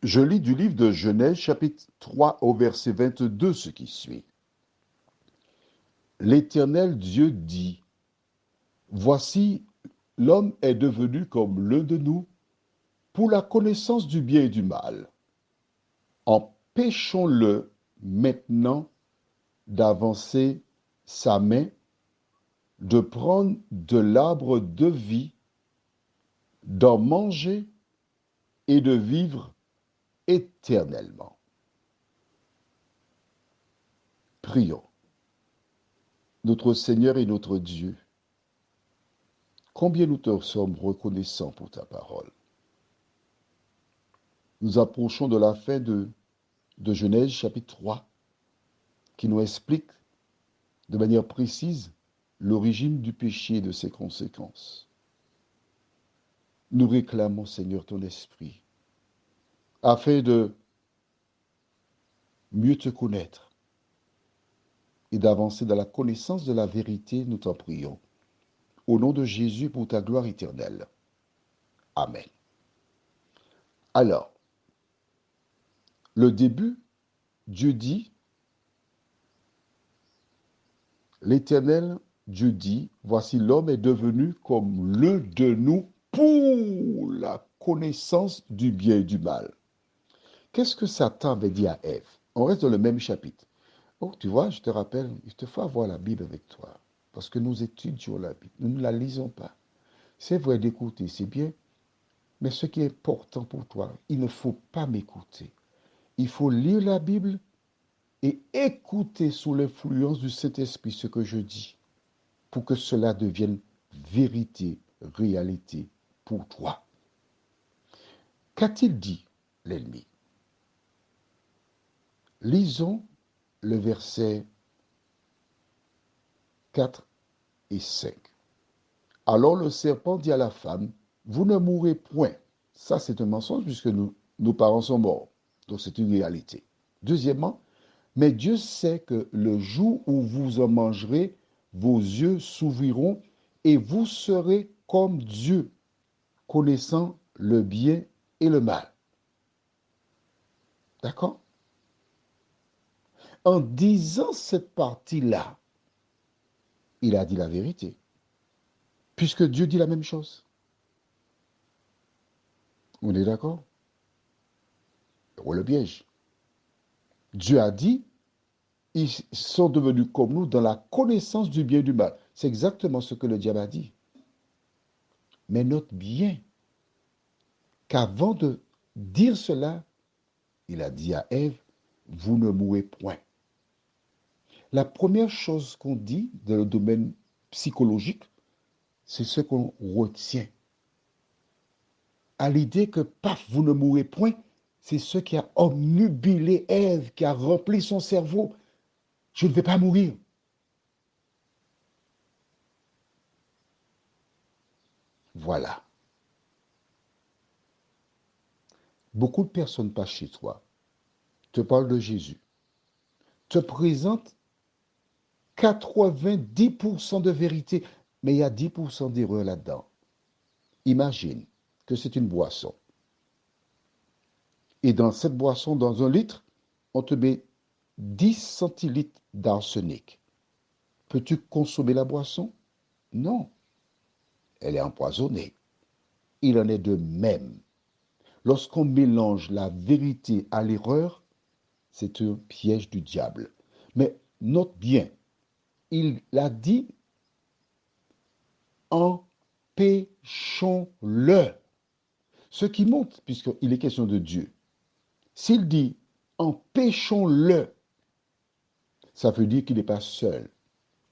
Je lis du livre de Genèse, chapitre 3, au verset 22, ce qui suit. L'Éternel Dieu dit, voici, l'homme est devenu comme l'un de nous pour la connaissance du bien et du mal. Empêchons-le maintenant d'avancer sa main, de prendre de l'arbre de vie, d'en manger et de vivre éternellement. Prions. Notre Seigneur et notre Dieu, combien nous te sommes reconnaissants pour ta parole. Nous approchons de la fin de Genèse chapitre 3, qui nous explique de manière précise l'origine du péché et de ses conséquences. Nous réclamons, Seigneur, ton esprit, afin de mieux te connaître et d'avancer dans la connaissance de la vérité, nous t'en prions. Au nom de Jésus, pour ta gloire éternelle. Amen. Alors, le début, Dieu dit, l'Éternel, Dieu dit, voici l'homme est devenu comme l'un de nous pour la connaissance du bien et du mal. Qu'est-ce que Satan avait dit à Ève? On reste dans le même chapitre. Oh, tu vois, je te rappelle, il te faut avoir la Bible avec toi. Parce que nous étudions la Bible, nous ne la lisons pas. C'est vrai d'écouter, c'est bien, mais ce qui est important pour toi, il ne faut pas m'écouter. Il faut lire la Bible et écouter sous l'influence du Saint-Esprit ce que je dis, pour que cela devienne vérité, réalité pour toi. Qu'a-t-il dit, l'ennemi? Lisons le verset 4 et 5. Alors le serpent dit à la femme, vous ne mourrez point. Ça, c'est un mensonge puisque nos parents sont morts. Donc, c'est une réalité. Deuxièmement, mais Dieu sait que le jour où vous en mangerez, vos yeux s'ouvriront et vous serez comme Dieu, connaissant le bien et le mal. D'accord? En disant cette partie-là, il a dit la vérité, puisque Dieu dit la même chose. On est d'accord? Ou le piège. Dieu a dit, ils sont devenus comme nous dans la connaissance du bien et du mal. C'est exactement ce que le diable a dit. Mais note bien qu'avant de dire cela, il a dit à Ève, vous ne mourrez point. La première chose qu'on dit dans le domaine psychologique, c'est ce qu'on retient. À l'idée que, paf, vous ne mourrez point, c'est ce qui a omnubilé Ève, qui a rempli son cerveau. Je ne vais pas mourir. Voilà. Beaucoup de personnes passent chez toi, te parlent de Jésus, te présentent 90% de vérité, mais il y a 10% d'erreur là-dedans. Imagine que c'est une boisson. Et dans cette boisson, dans un litre, on te met 10 centilitres d'arsenic. Peux-tu consommer la boisson? Non, elle est empoisonnée. Il en est de même. Lorsqu'on mélange la vérité à l'erreur, c'est un piège du diable. Mais note bien, il a dit, empêchons-le. Ce qui montre, puisqu'il est question de Dieu, s'il dit, empêchons-le, ça veut dire qu'il n'est pas seul.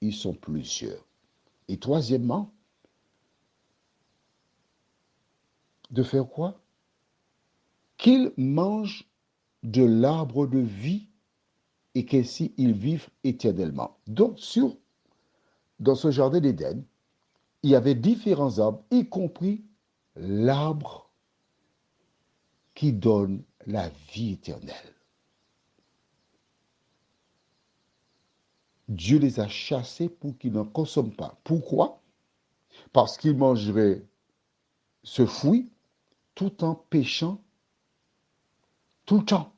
Ils sont plusieurs. Et troisièmement, de faire quoi? Qu'ils mangent de l'arbre de vie et qu'ainsi ils vivent éternellement. Donc, dans ce jardin d'Éden, il y avait différents arbres, y compris l'arbre qui donne la vie éternelle. Dieu les a chassés pour qu'ils n'en consomment pas. Pourquoi? Parce qu'ils mangeraient ce fruit tout en péchant tout le temps.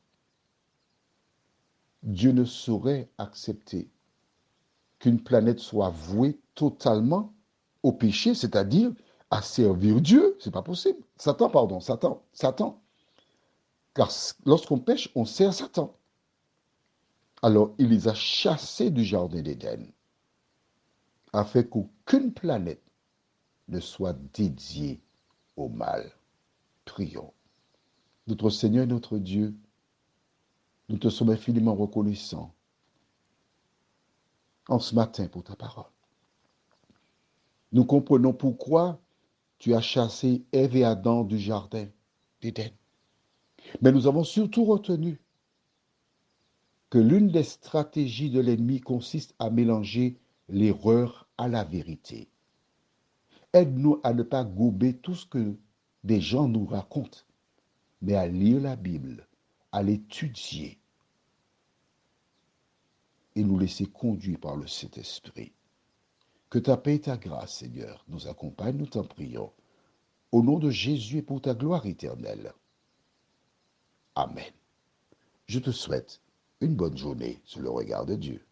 Dieu ne saurait accepter qu'une planète soit vouée totalement au péché, c'est-à-dire à servir Dieu. C'est pas possible. Satan, pardon, Satan. Car lorsqu'on pêche, on sert Satan. Alors, il les a chassés du jardin d'Éden, afin qu'aucune planète ne soit dédiée au mal. Prions. Notre Seigneur et notre Dieu, nous te sommes infiniment reconnaissants en ce matin pour ta parole. Nous comprenons pourquoi tu as chassé Ève et Adam du jardin d'Éden. Mais nous avons surtout retenu que l'une des stratégies de l'ennemi consiste à mélanger l'erreur à la vérité. Aide-nous à ne pas gober tout ce que des gens nous racontent, mais à lire la Bible, à l'étudier et nous laisser conduire par le Saint-Esprit. Que ta paix et ta grâce, Seigneur, nous accompagnent, nous t'en prions. Au nom de Jésus et pour ta gloire éternelle. Amen. Je te souhaite une bonne journée sous le regard de Dieu.